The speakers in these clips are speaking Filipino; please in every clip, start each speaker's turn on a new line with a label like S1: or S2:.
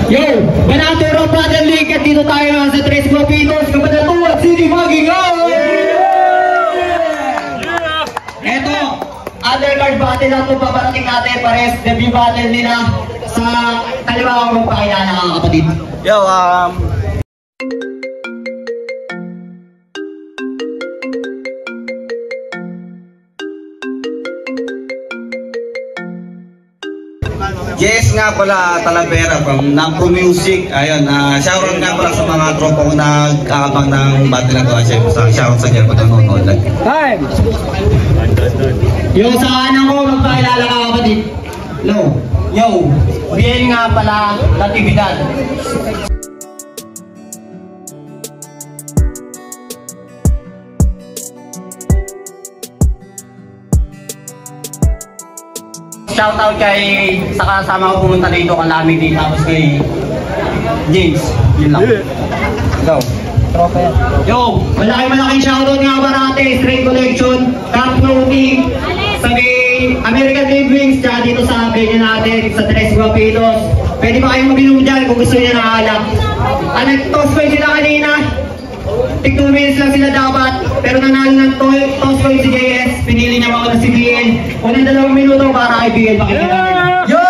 S1: Yo, Banaturo Brother League at dito tayo sa Tres Guapitos, Cabanatuan City, Magigaw! Eto, undercard battle na ito paparating natin, pares debut battle nila sa kaliwa kong magpakilala mga kapatid.
S2: Yo, yes nga pala, Talavera from Nampro Music. Ayun, shoutout nga pala sa mga tropa ko na nag-aabang ng battle na to. Shoutout sa kanya pag nanonood lang.
S1: Time! Yung sa anak ko, magpakilala ka kapatid. Hello. Yo, BL nga pala, Natividad. Shoutout kay sa kasama ko pumunta dito kalami dito tapos kay James. Yun lang. Go. Tropa yan. Yo, malaking shoutout nga ba natin, Straight Collection, Camp Naughty, sa American League Wings, tsaka dito sa venue natin, sa Tres Guapitos. Pwede ba kayong mag-inom dyan kung gusto niya na alak? Nag-toss coin sila kanina. Tig 2 minutes lang sila dapat, pero nanalo ng toss coin si JS, pinili niya ako na si BL. Unang 2 minuto para kay BL, pakikita nila. Yo!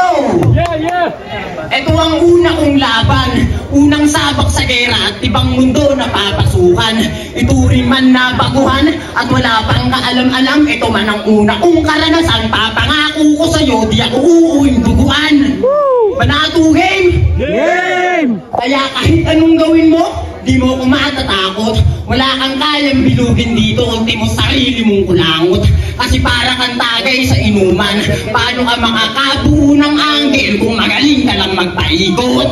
S1: Ito ang una kong laban, unang sabak sa gera at ibang mundo na papasukan. Ito rin man na baguhan at wala pang kaalam-alam. Ito man ang una kong karanasan, papangako ko sa'yo, di ako uuwing duguan. Banato game! Game! Kaya kahit anong gawin mo, di mo ko matatakot. Wala kang kayang bilugin dito, kunti mo sarili mong kulangot. Kasi para kang tagay sa inuman, paano ka makakabuo ng anggel kung magaling ka lang magpaikot?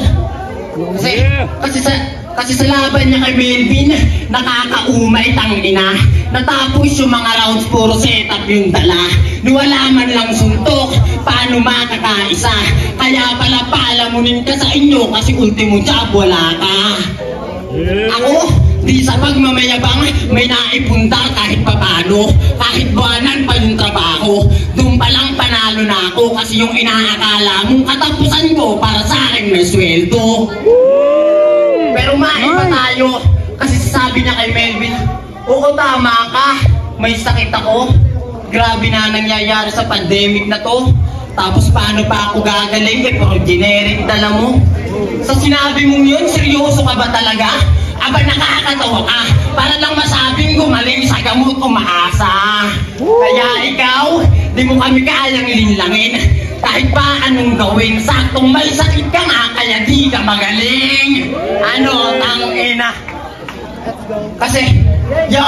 S1: Kasi sa laban niya kay Melvin, nakakaumay tangina. Natapos yung mga rounds, puro setup yung dala. Niwala man lang suntok, paano makakaisa? Kaya pala palamunin ka sa inyo kasi ultimo job wala ka. Ako, di sa pagmamayabang, may naipundar kahit papano. Kahit buwanan pa yung trabaho, doon palang panalo na ako. Kasi yung inaakala mong katapusan ko, para sa akin may sweldo. Pero maiba tayo, kasi sabi niya kay Melvin, oo tama ka, may sakit ako. Grabe na nangyayari sa pandemic na to. Tapos paano pa ako gagaling pero generic dala mo? Sa sinabi mong yun, seryoso ka ba talaga? Aba nakakatawa ka, para lang masabing gumaling sa gamot umaasa. Kaya ikaw, di mo kami kayang linlangin. Kahit pa anong gawin, saktong may sakit ka nga, kaya di ka magaling. Ano, tangina? Kasi, yo,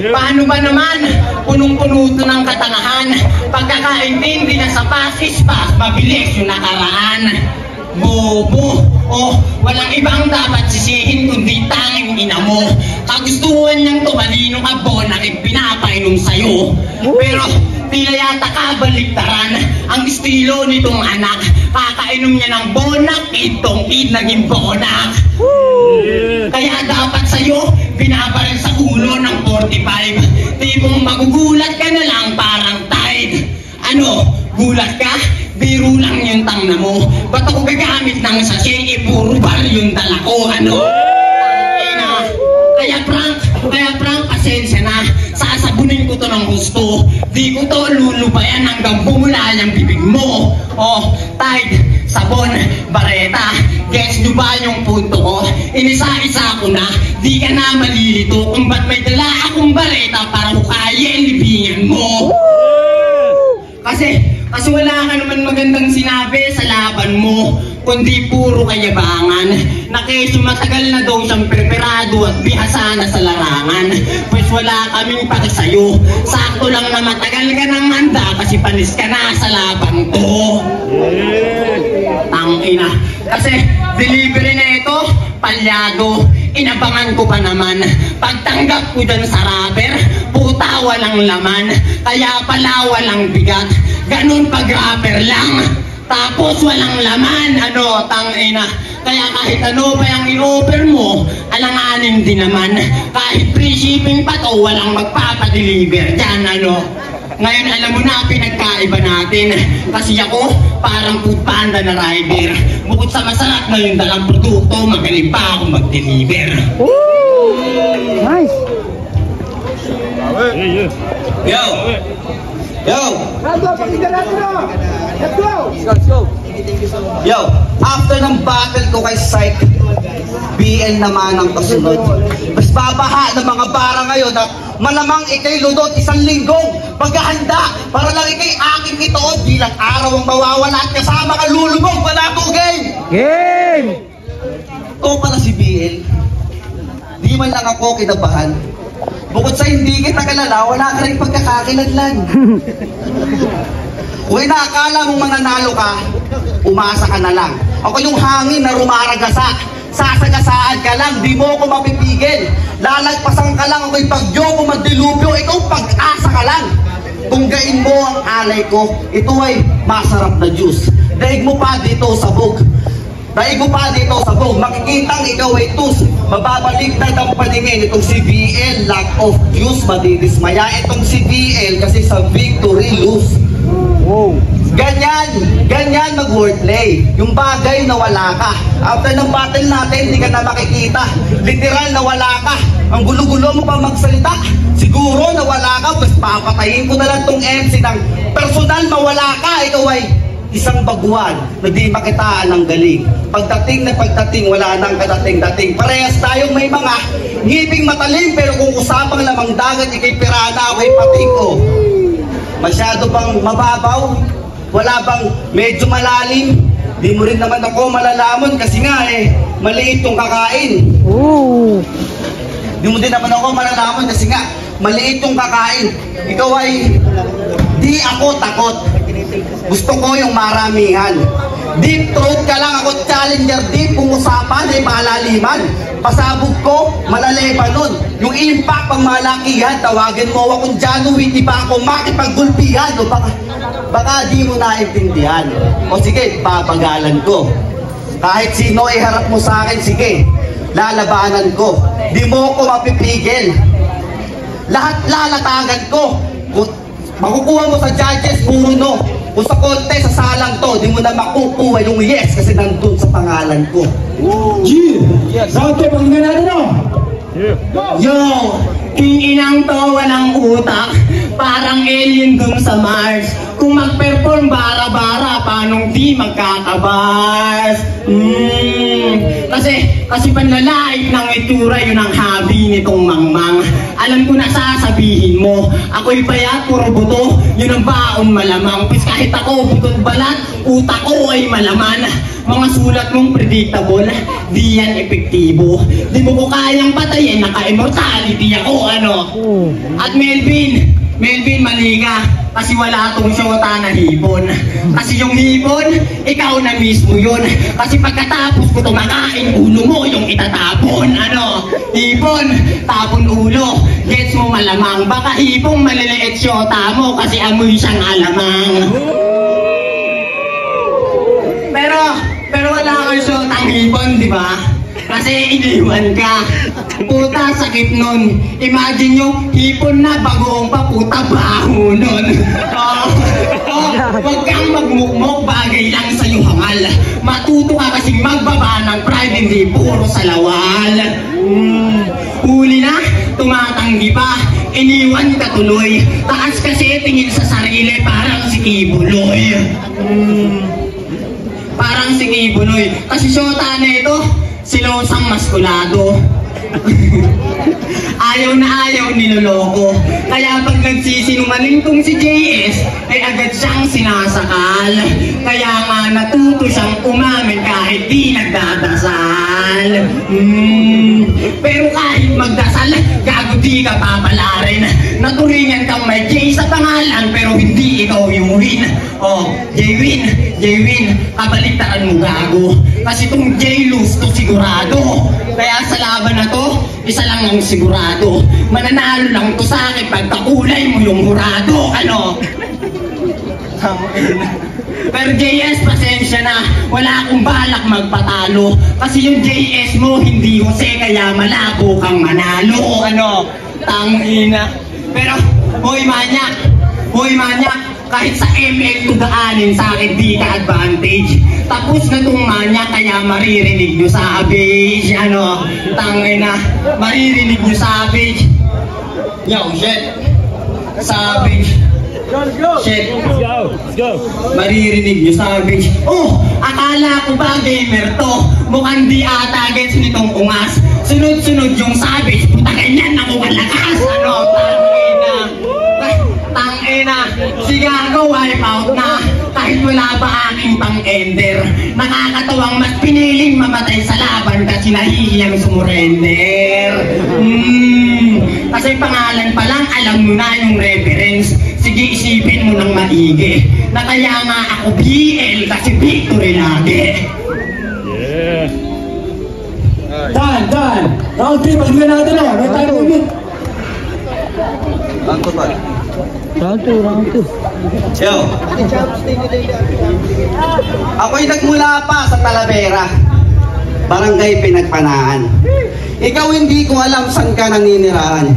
S1: paano ba naman? Punong-puno to ng katangahan. Pagkakaintindi na sa pasis-pas, mabilis yung nakaraan. Bobo, walang ibang dapat sisihin kundi tanging ina mo. Kagustuhan niyang tumalino ka bonak pinapainom sa'yo. Pero tila yata kabaliktaran ang estilo nitong anak. Kakainom niya ng bonak, itong naging bonak. Kaya dapat sa'yo, binabaril sa ulo ng 45. Tipong magugulat ka na lang parang tide. Ano, gulat ka? Biro lang yung tangna mo. Ba't ako gagamit ng sachet? Puro bar yung dala ko. Ano? Kaya Frank, pasensya na. Sasabunin ko to ng gusto. Di ko to lulubayan hanggang bumula yung bibig mo. Tide, sabon, bareta. Guess nyo ba yung punto ko? Inisa-isa ko na. Di ka na malilito kung ba't may dala akong bareta para hukayin libingan mo. Kasi wala ka naman magandang sinabi sa laban mo, kundi puro kayabangan. Na kesyo matagal na daw siyang preparado at bihasa na sa larangan. Pues wala kaming pati sa'yo. Sakto lang na matagal ka ng handa kasi panis ka na sa laban to. Tangina. Kasi delivery na ito, palyado. Inabangan ko pa naman. Pagtanggap ko dyan sa rubber, puta walang laman. Kaya pala walang bigat. Ganun pag rubber lang, tapos walang laman. Ano, tangina. Kaya kahit ano pa yung i-offer mo, alanganin din naman. Kahit free shipping pa to, walang magpapadeliver dyan, ano. Ngayon alam mo na pinagkaiba natin. Kasi ako parang food panda na rider. Bukod sa masarap na yung dalang produkto, magaling pa ako mag-deliver.
S3: Nice.
S2: Yo! Yo!
S3: Let's go.
S2: Yo! After ng battle ko kay Psych, BL naman ang kasunod. Mas babaha ng mga bara ngayon at malamang ikay ludot isang linggong paghahanda para lang ikay aking itoon bilang araw ang mawawala at kasama ka lulubog wala to game!
S3: Game!
S2: Oo pala si BL. Di man lang ako kinabahan. Bukod sa hindi kita kilala, wala ka rin pagkakakilanlan. Kung inaakala mong mananalo ka, umasa ka na lang. Ako yung hangin na rumaragasa. Sasagasaan ka lang, di mo ako mapipigil. Lalagpasan ka lang, ako'y bagyo, kung magdilubyo, ikaw pag-asa ka lang. Tunggain mo ang alay ko, ito ay masarap na juice. Daig mo pa dito sa bug. Daig mo pa dito sa bug. Makikitang ikaw ay tus. Mababaliktad ang paningin itong si BL, lack of juice, madidismaya. Itong si BL kasi sa victory lose.
S3: Wow.
S2: Ganyan mag-wordplay. Yung bagay na wala ka. After ng battle natin, hindi ka na makikita. Literal na wala ka. Ang gulo-gulo mo pa magsalita. Siguro na wala ka, basta papatayin ko na lang tong MC ng personal mawala ka. Ikaw ay isang baguhan na di makitaan ng galing. Pagdating na pagdating, wala nang kadating-dating. Parehas tayong may mga ngiping matalim, pero kung usapang lamang dagat, ikay pirana, ako'y pating ko. Masyado bang mababaw? Wala bang medyo malalim? Di mo rin naman ako malalamon kasi nga maliit yung kakain.
S3: Ooh.
S2: Di mo din naman ako malalamon kasi nga maliit yung kakain. Ikaw ay di ako takot. Gusto ko yung maramihan. Deep throat ka lang, ako challenger deep. Kung usapan ay malaliman. Pasabog ko, malalepa nun. Yung impact pang malakihan, tawagin mo akong January, di ba ako makipaggulpihan? O baka di mo naintindihan. O sige, papagalan ko. Kahit sino ay harap mo sa akin, sige, lalabanan ko. Di mo ko mapipigil. Lahat lalatagan ko. Kung makukuha mo sa judges, puro no. Kung sa contest, sa salang to, di mo na makukuha yung yes kasi nandun sa pangalan ko.
S1: Yeah. Round 2, pakinggan natin no? Yo! King inang to, walang utak. Parang alien dun sa Mars. Kung mag-perform bara-bara, paanong di magkakabars? Kasi panlalait ng itsura, yun ang hobby nitong mangmang. Alam ko na sasabihin mo, ako'y payat, puro buto, yun ang baon malamang. Pis kahit ako butot balat, utak ko ay malaman. Mga sulat mong predictable, di yan epektibo. Di mo ko kayang patayin, naka-immortality ako, ano? At Melvin, mali ka. Kasi wala tong syota na hipon. Kasi yung hipon, ikaw na mismo yun. Kasi pagkatapos ko tumakain, ulo mo yung itatapon. Ano? Hipon, tapon ulo. Gets mo malamang. Baka hipong maliliit syota mo kasi amoy siyang alamang. Pero wala kang syotang hipon, di ba? Kasi iniwan ka. Puta, sakit nun. Imagine nyo, hipon na bagoong pa, puta, baho nun. Huwag kang magmukmok, bagay lang sa'yo hangal. Matuto ka kasing magbaba ng pride, hindi puro salawal. Huli na, tumatanggi pa, iniwan ka tuloy. Taas kasi tingin sa sarili, parang si Kibuloy. Parang si Kibuloy. Kasi syota na ito, silosang maskulado. Ayaw na ayaw niloloko. Kaya pag nagsisinungaling tong si JS, ay agad siyang sinasakal. Kaya nga natuto siyang umamin kahit di nagdadasal. Pero kahit magdasal, gago di ka papalarin. Naturingan kang may J sa pangalan, pero hindi ikaw yung win. Oh, J-win, kabaliktaran mo gago. Kasi tong J-lose to sigurado. Kaya sa laban na to, isa lang ang sigurado. Mananalo lang to sa akin pagkakulay mo yung murado. Ano? Pero JS, pasensya na. Wala akong balak magpatalo. Kasi yung JS mo, hindi Jose, kaya malabo kang manalo. Ano? Tangina. Pero, hoy manyak, Hoy manyak, kahit sa ML to daanin sa akin di ka advantage. Tapos na tong manyak, kaya maririnig nyo savage. Ano, tangay na, maririnig nyo savage. Yo, shit. Savage. Shit.
S3: Let's go.
S1: Maririnig nyo savage. Oh, akala ko ba gamer to? Mukhang di ata gets nitong ungas. Sunod-sunod yung savage. Puta ganyan ako malakas. Ano, tangina. Si Gago wipe out na. Kahit wala ba aking pang-ender. Nakakatawang mas piniling mamatay sa laban kasi nahihiyang sumurender. Kasi pangalan pa lang, alam mo na yung reference. Sige, isipin mo ng maigi. Na kaya nga ako BL kasi victory lagi.
S3: Yeah.
S1: Dan. Round 3, pagbigan natin o. May time to beat.
S3: Round 2.
S2: Yo. Ako'y nagmula pa sa Talavera, Barangay Pinagpanaan. Ikaw hindi ko alam saan ka naninirahan.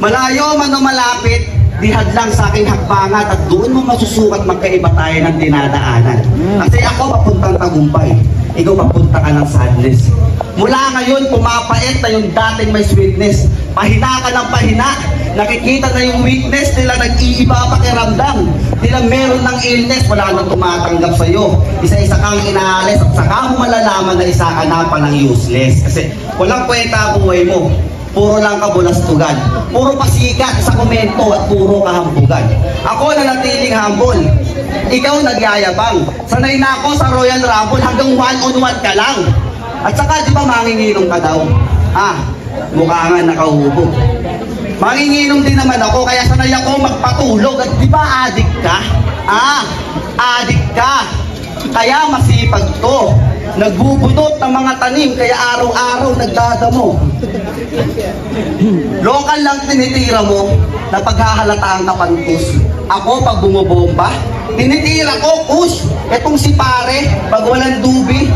S2: Malayo man o malapit, dihad lang sa aking hakbangat at doon mo masusukat magkaiba tayo ng dinadaanan. Kasi ako papuntang Tagumpay, ikaw papunta ka ng sadness. Mula ngayon, pumapait na yung dating may sweetness. Pahina ka ng pahina, nakikita na yung weakness nila, nag-iiba pakiramdam. Nila meron ng illness, wala nang tumatanggap sa'yo. Isa-isa kang inaalis at saka mo malalaman na isa ka na palang useless. Kasi walang kwenta ang buhay mo. Puro lang kabulastugan, puro pasikat sa komento at puro kahambugan. Ako nanatiling humble, ikaw nagyayabang. Sanay na ako sa Royal Rumble, hanggang 1-on-1 ka lang. At saka di ba manginginom ka daw? Mukha nga nakahubog. Manginginom din naman ako, kaya sanay ako magpatulog. At di ba addict ka? Addict ka. Kaya masipag to. Nagbubunot ng mga tanim, kaya araw-araw nagdadamo. Lokal lang tinitira mo na paghahalata ang kapantos. Ako pag bumobomba, tinitira ko, push. Etong si pare, pag walang dubi,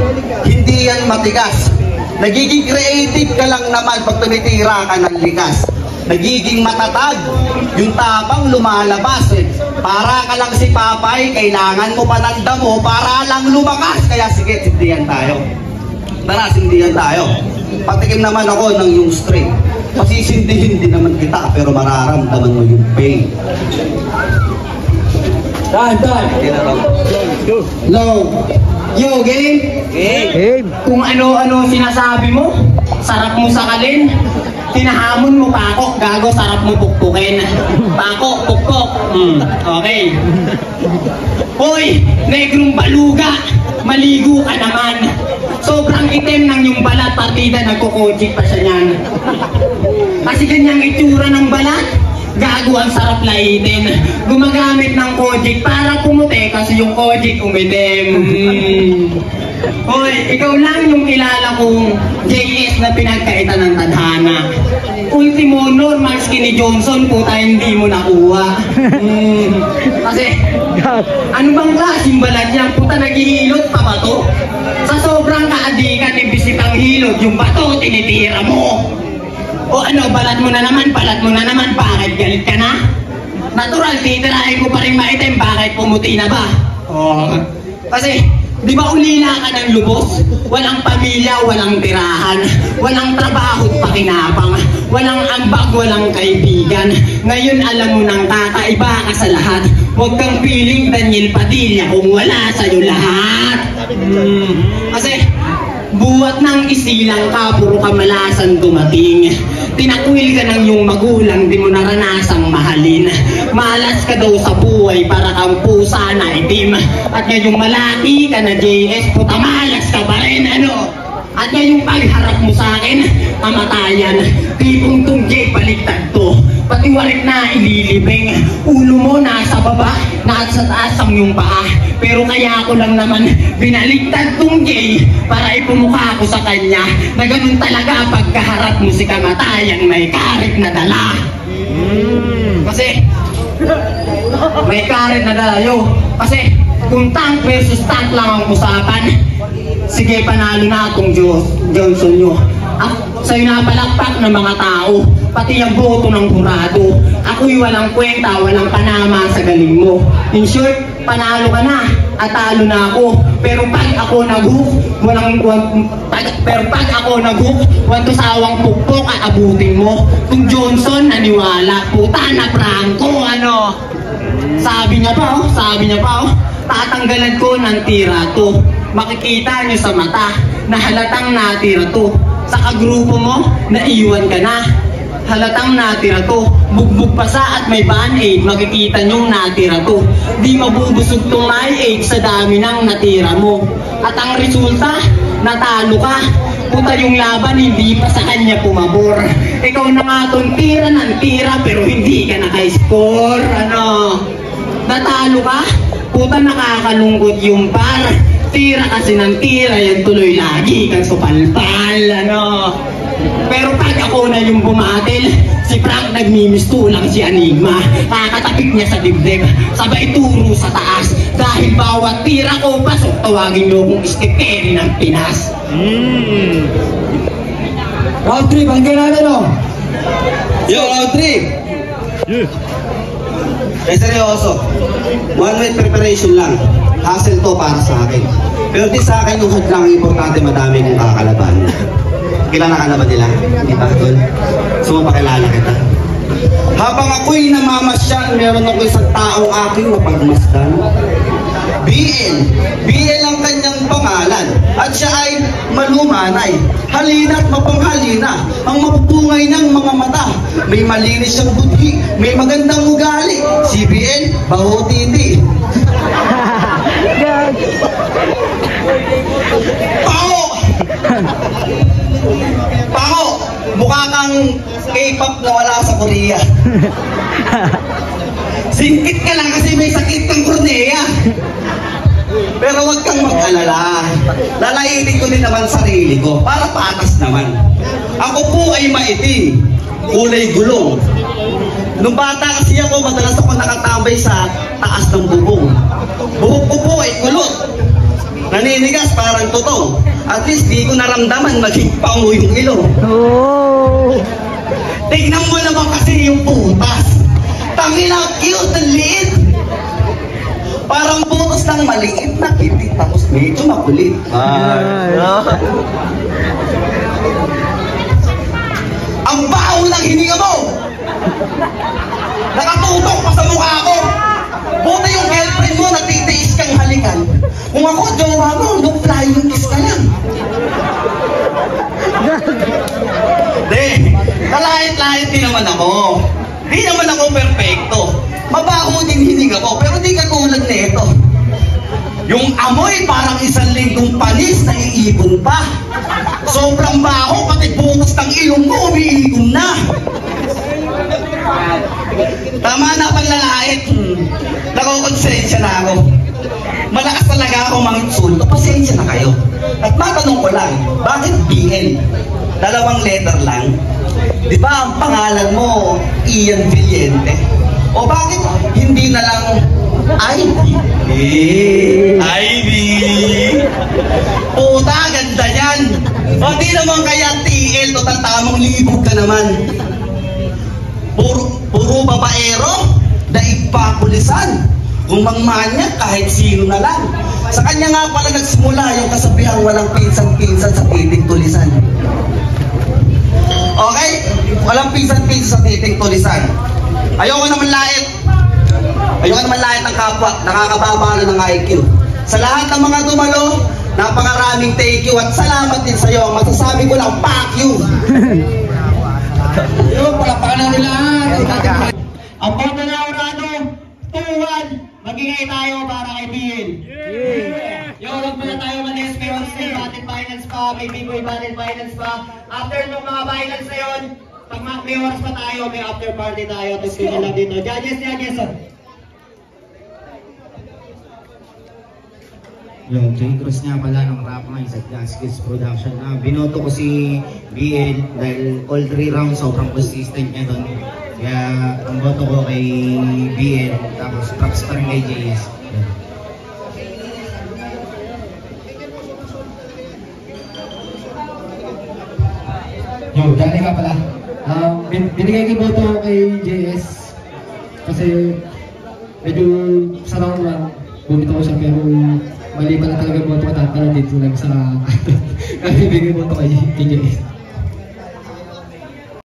S2: hindi yan matigas. Nagiging creative ka lang naman pag tumitira ka ng likas. Nagiging matatag, yung tapang lumalabas Para ka lang si Papay, kailangan mo pa ng damo para lang lumakas. Kaya sige, sindihan tayo. Tara, sindihan tayo. Patikim naman ako ng yung string. Pasisindihin din naman kita, pero mararamdaman mo yung pain.
S1: Dan. Low. Yo, game?
S3: Game.
S1: Kung ano-ano sinasabi mo, sarap mo sakalin. Tinahamon mo pakok, gago, sarap mo pukpukin. Pakok, pukpok. Okay. Hoy, negrong baluga, maligo ka naman. Sobrang itim ng yung balat, partida nagkukojik pa siya niyan. Kasi ganyang itsura ng balat, gago ang sarap laitin. Gumagamit ng kojik para pumuti kasi yung kojik umitim. Hoy, ikaw lang yung kilala kong JS na pinagkaitan ng tadhana. Ultimo, normal skinny Johnson, puta hindi mo nakuha. Kasi, ano bang klaseng balat niya? Puta naghihilot pa ba to? Sa sobrang kaadikan, imbisit ang hilot, yung bato, tinitira mo. O ano, balat mo na naman, bakit galit ka na? Natural, titirahin ko pa rin maitim, bakit pumuti na ba? Kasi, di ba ulila ka ng lubos? Walang pamilya, walang tirahan, walang trabaho at pakinabang, walang ambag, walang kaibigan. Ngayon alam mo nang kakaiba ka sa lahat. Huwag kang piling Daniel Padilla kung wala sa'yo lahat. Kasi buwat ng isilang ka, puro kamalasan dumating. Tinakwil ka ng iyong magulang, di mo naranasang mahalin. Malas ka daw sa buhay para kang pusa na itim. At ngayong malaki ka na JS, puta malas ka pa rin, ano? At ngayong pagharap mo sa akin, kamatayan. Tipong tong J, baliktad to. Pati warik na ililibing. Ulo mo nasa baba, nasa taas ang iyong paa. Pero kaya ko lang naman binaliktad tong J para ipumukha ko sa kanya na ganun talaga pagkaharap mo si kamatayan, may karit na dala. Kasi may karit na dala, yo. Kasi kung tank versus tank lang ang usapan, sige, panalo na itong Johnson nyo. Sa'yo napalakpak ng mga tao, pati ang boto ng hurado. Ako'y walang kwenta, walang panama sa galing mo. In short, panalo ka na at talo na ako. Pero pag ako nag-hook, pag ako nag-hook, walang sawang pukpok at abutin mo. Kung Johnson naniwala, puta na prangko, ano? Sabi niya pa, tatanggalan ko ng tira to. Makikita niyo sa mata na halatang natira to. Sa kagrupo mo, naiwan ka na. Halatang natira to. Bugbog pa sa at may band-aid, makikita niyong natira to. Di mabubusog tong my age sa dami ng natira mo. At ang resulta, natalo ka. Puta yung laban, hindi pa sa kanya pumabor. Ikaw na nga tong tira ng tira, pero hindi ka naka-score. Ano? Natalo ka? Puta nakakalungkot yung par. Tira kasi ng tira, yan tuloy lagi kang supalpal, ano. Pero pag ako na yung bumatil, si Frank nagmimistulang si Enigma. Kakatapik niya sa dibdib, sabay turo sa taas. Dahil bawat tira ko pasok, tawagin niyo kong iskiperi ng Pinas.
S2: Round 3, bangkay natin o. Yo, round 3.
S3: Yeah.
S2: Eh, seryoso. 1 week preparation lang. Hassle to para sa akin. Pero di sa akin yung hadlang importante, madami kong kakalaban. Kilala ka na ba nila? Hindi ba, Tol? So, mapakilala kita. Habang ako'y namamasyal, meron ako isang taong aking mapagmasdan. BL ang kanyang pangalan. At siya ay malumanay. Halina at mapanghalina. Ang mapupungay ng mga mata. May malinis siyang budhi. May magandang ugali. Si BL, baho titi. Pao! Mukha kang K-pop na wala sa Korea. Singkit ka lang kasi may sakit kang kornea. Pero huwag kang mag-alala. Lalainin ko din naman sarili ko para patas naman. Ako po ay maitim, kulay gulong. Nung bata kasi ako, madalas ako nakatambay sa taas ng bubong. Buhok ko po ay kulot. Naninigas parang totoo. At least di ko naramdaman maging pango yung ilong.
S3: Oh.
S2: Tignan mo naman kasi yung putas. Tangina, cute and liit. Parang butas ng maliit na kitik tapos medyo makulit. Ang baho ng hininga mo! Nakatutok pa sa mukha ko! Buta yung girlfriend mo, natitiis kang halikan. Kung ako, jowa mo, no flying kiss ka lang. Kalahit-lahit din naman ako. Di naman ako perfecto. Mabaho din hininga ko, pero di katulad nito. Yung amoy parang 1 linggong panis na iipon pa. Sobrang baho, pati butas ng ilong mo umiinom na. Tama na panlalait. Nakukonsensya na ako. Malakas talaga ako mangitsulto. Pasensya na kayo. At matanong ko lang, bakit BL? 2 letter lang. Di ba ang pangalan mo, Ian Villente? O bakit hindi na lang Ivy? Ivy! Puta, ganda yan! O di naman kaya TL, total tamang libog ka naman. Puro babaero, daig pa pulisan. Kung mangmanya, kahit sino na lang. Sa kanya nga pala nagsimula yung kasabihang walang pinsan-pinsan sa titing tulisan. Okay? Walang pinsan-pinsan sa titing tulisan. Ayoko naman lait. Ayoko naman lait ng kapwa. Nakakababa na ng IQ. Sa lahat ng mga dumalo, napakaraming thank you at salamat din sa'yo. Masasabi ko lang, fuck you! Yung palapakan na nila.
S1: Ang boto na Orado, 2-1. Magingay tayo para kay BL. Yung huwag muna tayo malis. May on-stage battle finals pa. May B-boy battle finals pa. After nung mga finals na yun, pag may oras pa tayo, may after party tayo. Tapos yun lang dito. Judges. Yung J. Cruz nga pala ng Rap Minds at Gas Kids Production. Binoto ko si BL dahil all 3 rounds sobrang consistent niya doon. Kaya ang boto ko kay BL, tapos props pa rin kay JS.
S4: Yo, Johnny nga pala. Binigay ko boto kay JS kasi medyo sa round 1 bumito ko siya pero mali pala talaga boto ko tatalo dito lang sa kaya bigay boto kay JS.